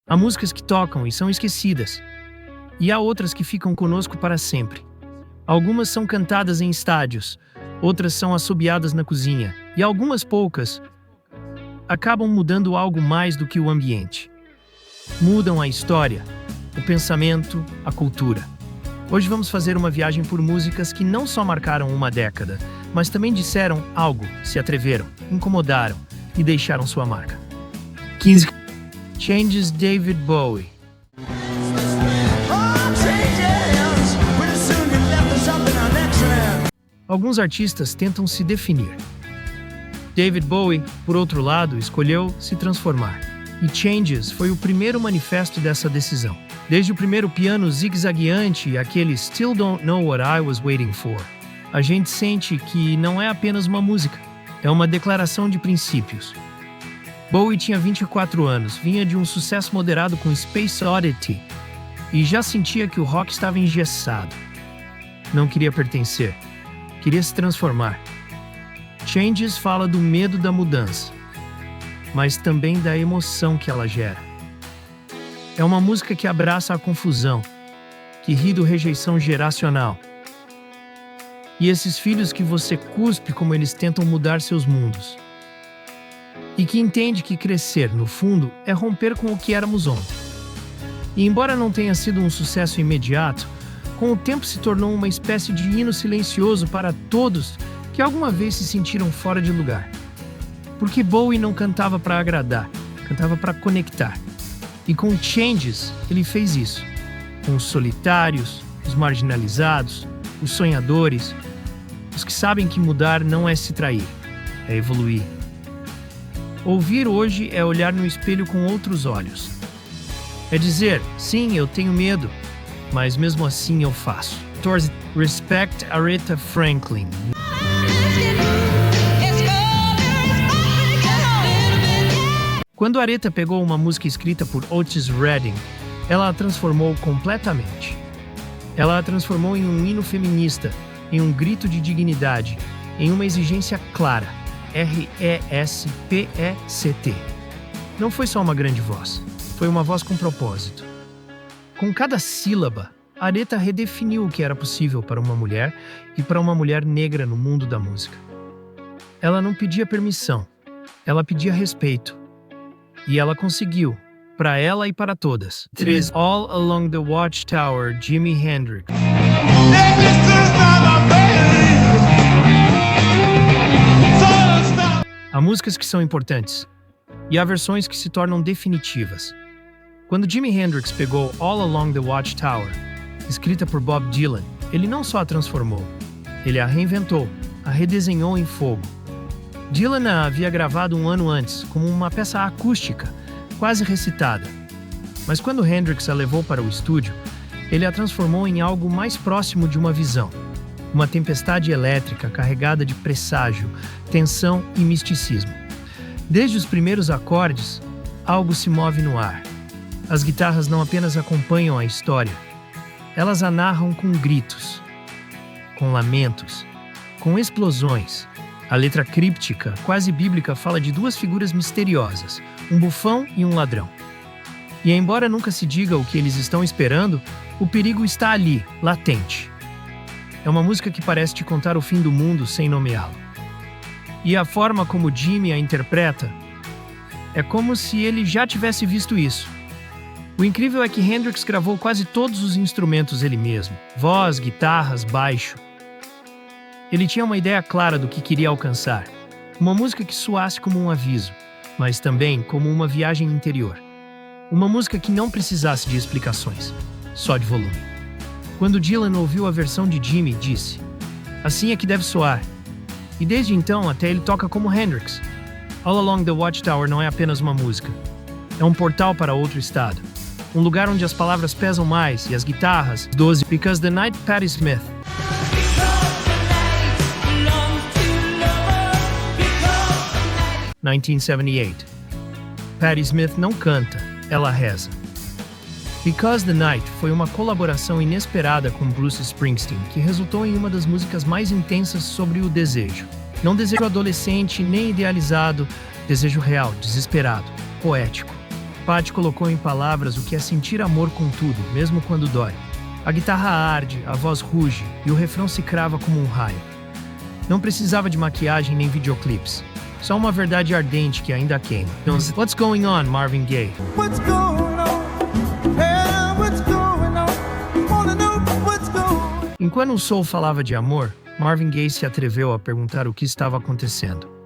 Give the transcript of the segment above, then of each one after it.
Há músicas que tocam e são esquecidas, e há outras que ficam conosco para sempre. Algumas são cantadas em estádios, outras são assobiadas na cozinha, e algumas poucas acabam mudando algo mais do que o ambiente. Mudam a história, o pensamento, a cultura. Hoje vamos fazer uma viagem por músicas que não só marcaram uma década, mas também disseram algo, se atreveram, incomodaram e deixaram sua marca. 15. Changes, David Bowie. Alguns artistas tentam se definir. David Bowie, por outro lado, escolheu se transformar. E Changes foi o primeiro manifesto dessa decisão. Desde o primeiro piano zigue-zagueante e aquele Still Don't Know What I Was Waiting For, a gente sente que não é apenas uma música, é uma declaração de princípios. Bowie tinha 24 anos, vinha de um sucesso moderado com Space Oddity e já sentia que o rock estava engessado. Não queria pertencer, queria se transformar. Changes fala do medo da mudança, mas também da emoção que ela gera. É uma música que abraça a confusão, que ri do rejeição geracional. E esses filhos que você cuspe como eles tentam mudar seus mundos. E que entende que crescer, no fundo, é romper com o que éramos ontem. E embora não tenha sido um sucesso imediato, com o tempo se tornou uma espécie de hino silencioso para todos que alguma vez se sentiram fora de lugar. Porque Bowie não cantava para agradar, cantava para conectar. E com Changes, ele fez isso. Com os solitários, os marginalizados, os sonhadores, os que sabem que mudar não é se trair, é evoluir. Ouvir hoje é olhar no espelho com outros olhos. É dizer, sim, eu tenho medo, mas mesmo assim eu faço. Respect Aretha Franklin. Quando Aretha pegou uma música escrita por Otis Redding, ela a transformou completamente. Ela a transformou em um hino feminista, em um grito de dignidade, em uma exigência clara. R-E-S-P-E-C-T. Não foi só uma grande voz, foi uma voz com propósito. Com cada sílaba, Aretha redefiniu o que era possível para uma mulher e para uma mulher negra no mundo da música. Ela não pedia permissão, ela pedia respeito. E ela conseguiu, para ela e para todas. 3. All Along the Watchtower, Jimi Hendrix. Há músicas que são importantes, e há versões que se tornam definitivas. Quando Jimi Hendrix pegou All Along the Watchtower, escrita por Bob Dylan, ele não só a transformou, ele a reinventou, a redesenhou em fogo. Dylan a havia gravado um ano antes, como uma peça acústica, quase recitada. Mas quando Hendrix a levou para o estúdio, ele a transformou em algo mais próximo de uma visão. Uma tempestade elétrica carregada de presságio, tensão e misticismo. Desde os primeiros acordes, algo se move no ar. As guitarras não apenas acompanham a história, elas a narram com gritos, com lamentos, com explosões. A letra críptica, quase bíblica, fala de duas figuras misteriosas, um bufão e um ladrão. E embora nunca se diga o que eles estão esperando, o perigo está ali, latente. É uma música que parece te contar o fim do mundo sem nomeá-lo. E a forma como Jimi a interpreta é como se ele já tivesse visto isso. O incrível é que Hendrix gravou quase todos os instrumentos ele mesmo, voz, guitarras, baixo. Ele tinha uma ideia clara do que queria alcançar. Uma música que soasse como um aviso, mas também como uma viagem interior. Uma música que não precisasse de explicações, só de volume. Quando Dylan ouviu a versão de Jimi, disse: assim é que deve soar. E desde então, até ele toca como Hendrix. All Along the Watchtower não é apenas uma música. É um portal para outro estado. Um lugar onde as palavras pesam mais e as guitarras. 12. Because the Night, Patti Smith. 1978. Patti Smith não canta, ela reza. Because the Night foi uma colaboração inesperada com Bruce Springsteen, que resultou em uma das músicas mais intensas sobre o desejo. Não desejo adolescente nem idealizado, desejo real, desesperado, poético. Patty colocou em palavras o que é sentir amor com tudo, mesmo quando dói. A guitarra arde, a voz ruge e o refrão se crava como um raio. Não precisava de maquiagem nem videoclipes. Só uma verdade ardente que ainda queima. What's going on, Marvin Gaye? What's going on? Yeah, what's going on? Wanna know what's going on? Enquanto o soul falava de amor, Marvin Gaye se atreveu a perguntar o que estava acontecendo.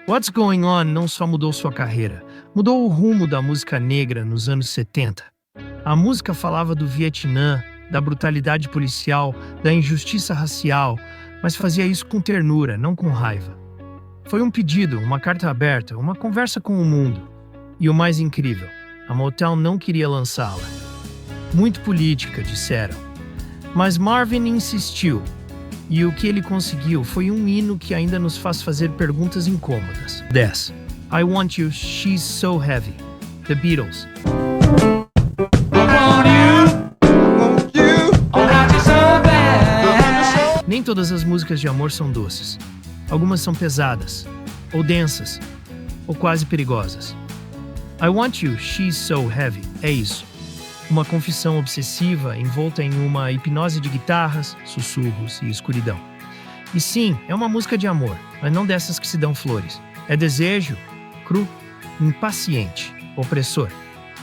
What's Going On não só mudou sua carreira, mudou o rumo da música negra nos anos 70. A música falava do Vietnã, da brutalidade policial, da injustiça racial, mas fazia isso com ternura, não com raiva. Foi um pedido, uma carta aberta, uma conversa com o mundo. E o mais incrível, a Motown não queria lançá-la. Muito política, disseram. Mas Marvin insistiu. E o que ele conseguiu foi um hino que ainda nos faz fazer perguntas incômodas. 10. I Want You, She's So Heavy. The Beatles. Nem todas as músicas de amor são doces. Algumas são pesadas, ou densas, ou quase perigosas. I Want You, She's So Heavy é isso. Uma confissão obsessiva envolta em uma hipnose de guitarras, sussurros e escuridão. E sim, é uma música de amor, mas não dessas que se dão flores. É desejo, cru, impaciente, opressor.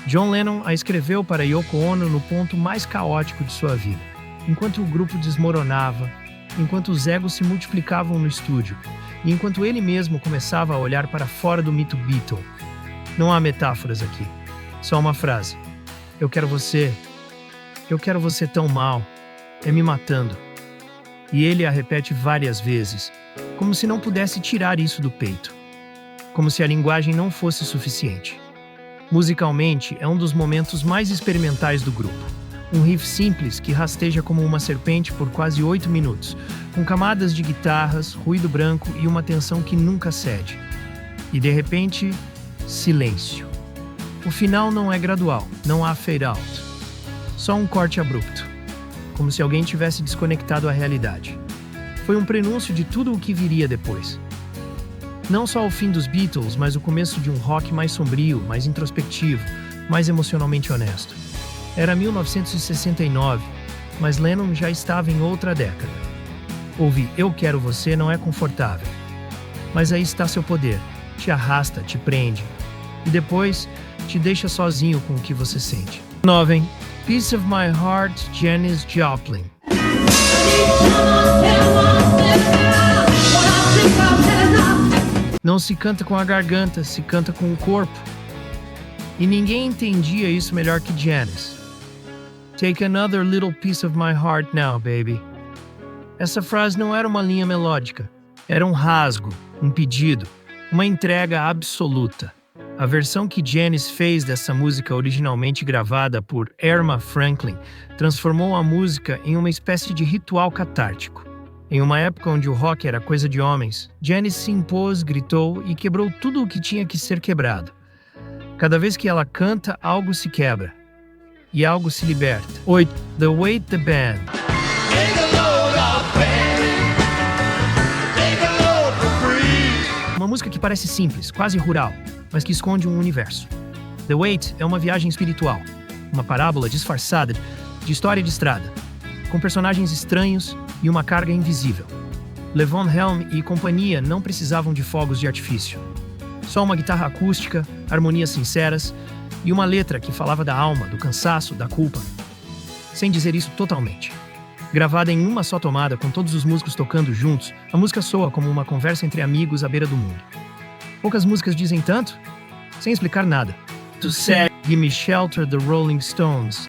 John Lennon a escreveu para Yoko Ono no ponto mais caótico de sua vida. Enquanto o grupo desmoronava, enquanto os egos se multiplicavam no estúdio, e enquanto ele mesmo começava a olhar para fora do mito Beatle. Não há metáforas aqui, só uma frase. Eu quero você tão mal, é me matando. E ele a repete várias vezes, como se não pudesse tirar isso do peito. Como se a linguagem não fosse suficiente. Musicalmente, é um dos momentos mais experimentais do grupo. Um riff simples que rasteja como uma serpente por quase 8 minutos, com camadas de guitarras, ruído branco e uma tensão que nunca cede. E de repente, silêncio. O final não é gradual, não há fade out. Só um corte abrupto, como se alguém tivesse desconectado a realidade. Foi um prenúncio de tudo o que viria depois. Não só o fim dos Beatles, mas o começo de um rock mais sombrio, mais introspectivo, mais emocionalmente honesto. Era 1969, mas Lennon já estava em outra década. Ouvir Eu Quero Você não é confortável. Mas aí está seu poder. Te arrasta, te prende. E depois, te deixa sozinho com o que você sente. 9. Piece of My Heart, Janis Joplin. Não se canta com a garganta, se canta com o corpo. E ninguém entendia isso melhor que Janis. Take another little piece of my heart now, baby. Essa frase não era uma linha melódica. Era um rasgo, um pedido, uma entrega absoluta. A versão que Janis fez dessa música originalmente gravada por Erma Franklin transformou a música em uma espécie de ritual catártico. Em uma época onde o rock era coisa de homens, Janis se impôs, gritou e quebrou tudo o que tinha que ser quebrado. Cada vez que ela canta, algo se quebra. E algo se liberta. 8. The Weight the Band. Uma música que parece simples, quase rural, mas que esconde um universo. The Weight é uma viagem espiritual, uma parábola disfarçada de história de estrada, com personagens estranhos e uma carga invisível. Levon Helm e companhia não precisavam de fogos de artifício. Só uma guitarra acústica, harmonias sinceras e uma letra que falava da alma, do cansaço, da culpa. Sem dizer isso totalmente. Gravada em uma só tomada, com todos os músicos tocando juntos, a música soa como uma conversa entre amigos à beira do mundo. Poucas músicas dizem tanto, sem explicar nada. To Say, Gimme Shelter, The Rolling Stones.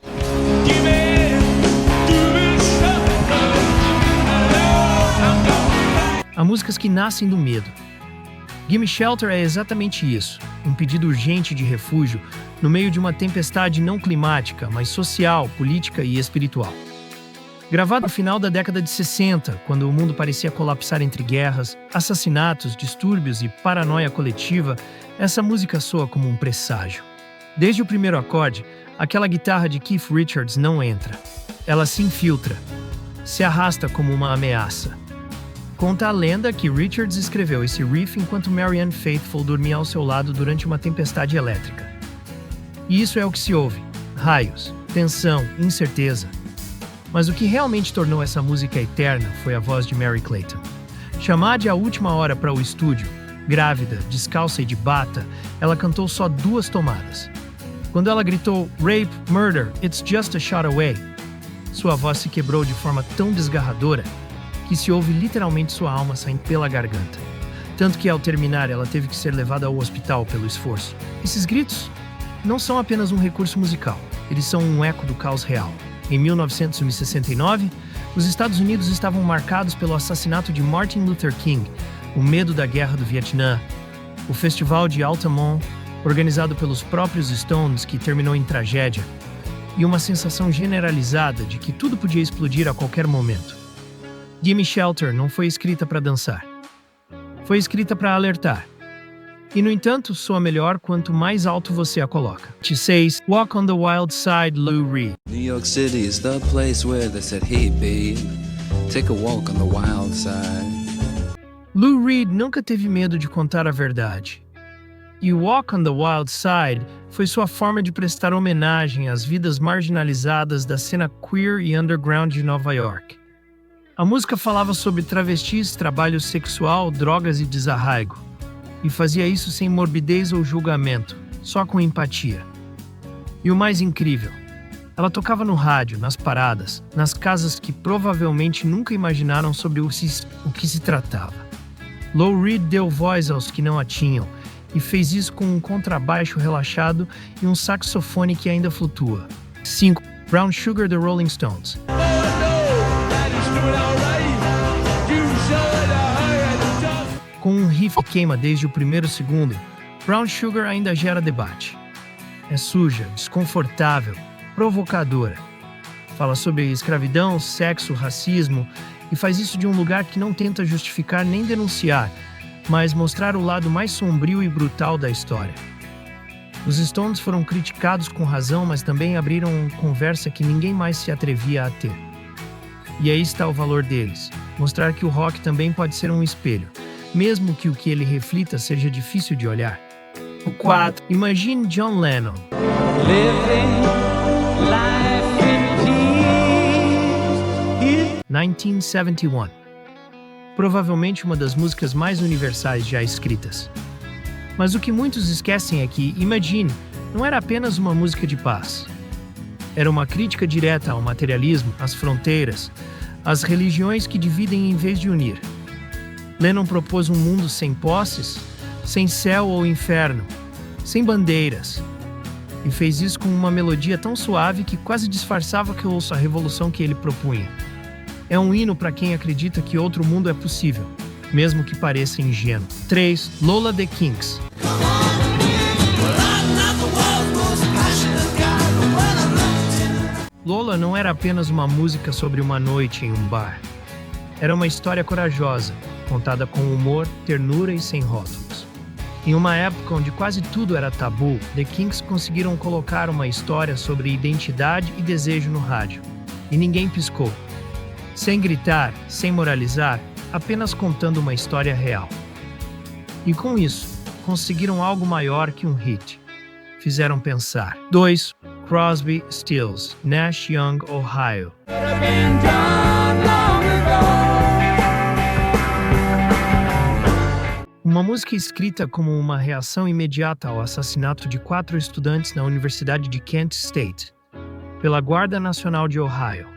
Há músicas que nascem do medo. Gimme Shelter é exatamente isso, um pedido urgente de refúgio no meio de uma tempestade não climática, mas social, política e espiritual. Gravado no final da década de 60, quando o mundo parecia colapsar entre guerras, assassinatos, distúrbios e paranoia coletiva, essa música soa como um presságio. Desde o primeiro acorde, aquela guitarra de Keith Richards não entra. Ela se infiltra, se arrasta como uma ameaça. Conta a lenda que Richards escreveu esse riff enquanto Marianne Faithfull dormia ao seu lado durante uma tempestade elétrica. E isso é o que se ouve: raios, tensão, incerteza. Mas o que realmente tornou essa música eterna foi a voz de Merry Clayton. Chamada à última hora para o estúdio, grávida, descalça e de bata, ela cantou só 2 tomadas. Quando ela gritou "Rape, murder, it's just a shot away", sua voz se quebrou de forma tão desgarradora que se ouve literalmente sua alma saindo pela garganta. Tanto que ao terminar ela teve que ser levada ao hospital pelo esforço. Esses gritos não são apenas um recurso musical, eles são um eco do caos real. Em 1969, os Estados Unidos estavam marcados pelo assassinato de Martin Luther King, o medo da guerra do Vietnã, o festival de Altamont, organizado pelos próprios Stones, que terminou em tragédia, e uma sensação generalizada de que tudo podia explodir a qualquer momento. Gimme Shelter não foi escrita para dançar. Foi escrita para alertar. E, no entanto, soa melhor quanto mais alto você a coloca. Te 6, Walk on the Wild Side, Lou Reed. New York City is the place where they said, "Hey babe, take a walk on the wild side." Lou Reed nunca teve medo de contar a verdade. E Walk on the Wild Side foi sua forma de prestar homenagem às vidas marginalizadas da cena queer e underground de Nova York. A música falava sobre travestis, trabalho sexual, drogas e desarraigo. E fazia isso sem morbidez ou julgamento, só com empatia. E o mais incrível, ela tocava no rádio, nas paradas, nas casas que provavelmente nunca imaginaram sobre o que se tratava. Lou Reed deu voz aos que não a tinham, e fez isso com um contrabaixo relaxado e um saxofone que ainda flutua. 5. Brown Sugar, The Rolling Stones. Com um riff que queima desde o primeiro segundo, Brown Sugar ainda gera debate. É suja, desconfortável, provocadora. Fala sobre escravidão, sexo, racismo e faz isso de um lugar que não tenta justificar nem denunciar, mas mostrar o lado mais sombrio e brutal da história. Os Stones foram criticados com razão, mas também abriram uma conversa que ninguém mais se atrevia a ter. E aí está o valor deles, mostrar que o rock também pode ser um espelho, mesmo que o que ele reflita seja difícil de olhar. O 4. Imagine John Lennon. Living life in peace. 1971. Provavelmente uma das músicas mais universais já escritas. Mas o que muitos esquecem é que Imagine não era apenas uma música de paz. Era uma crítica direta ao materialismo, às fronteiras, às religiões que dividem em vez de unir. Lennon propôs um mundo sem posses, sem céu ou inferno, sem bandeiras. E fez isso com uma melodia tão suave que quase disfarçava que ouço a revolução que ele propunha. É um hino para quem acredita que outro mundo é possível, mesmo que pareça ingênuo. 3. Lola The Kinks. Lola não era apenas uma música sobre uma noite em um bar. Era uma história corajosa, contada com humor, ternura e sem rótulos. Em uma época onde quase tudo era tabu, The Kinks conseguiram colocar uma história sobre identidade e desejo no rádio. E ninguém piscou. Sem gritar, sem moralizar, apenas contando uma história real. E com isso, conseguiram algo maior que um hit. Fizeram pensar. 2. Crosby, Stills, Nash Young, Ohio. Uma música escrita como uma reação imediata ao assassinato de 4 estudantes na Universidade de Kent State, pela Guarda Nacional de Ohio.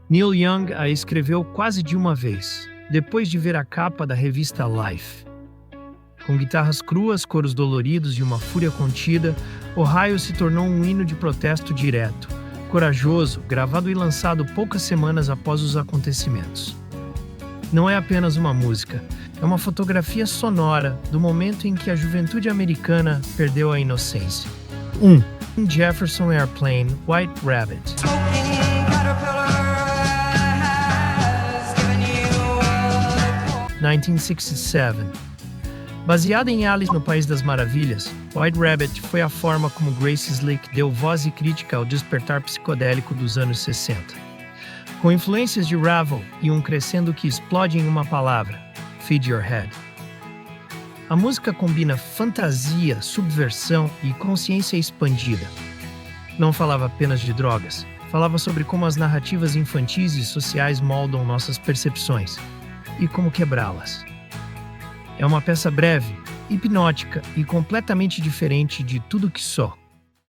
Neil Young a escreveu quase de uma vez, depois de ver a capa da revista Life. Com guitarras cruas, coros doloridos e uma fúria contida, Ohio se tornou um hino de protesto direto, corajoso, gravado e lançado poucas semanas após os acontecimentos. Não é apenas uma música, é uma fotografia sonora do momento em que a juventude americana perdeu a inocência. 1. Jefferson Airplane, White Rabbit. 1967. Baseada em Alice no País das Maravilhas, White Rabbit foi a forma como Grace Slick deu voz e crítica ao despertar psicodélico dos anos 60. Com influências de Ravel e um crescendo que explode em uma palavra, Feed Your Head. A música combina fantasia, subversão e consciência expandida. Não falava apenas de drogas, falava sobre como as narrativas infantis e sociais moldam nossas percepções e como quebrá-las. É uma peça breve, hipnótica e completamente diferente de tudo que só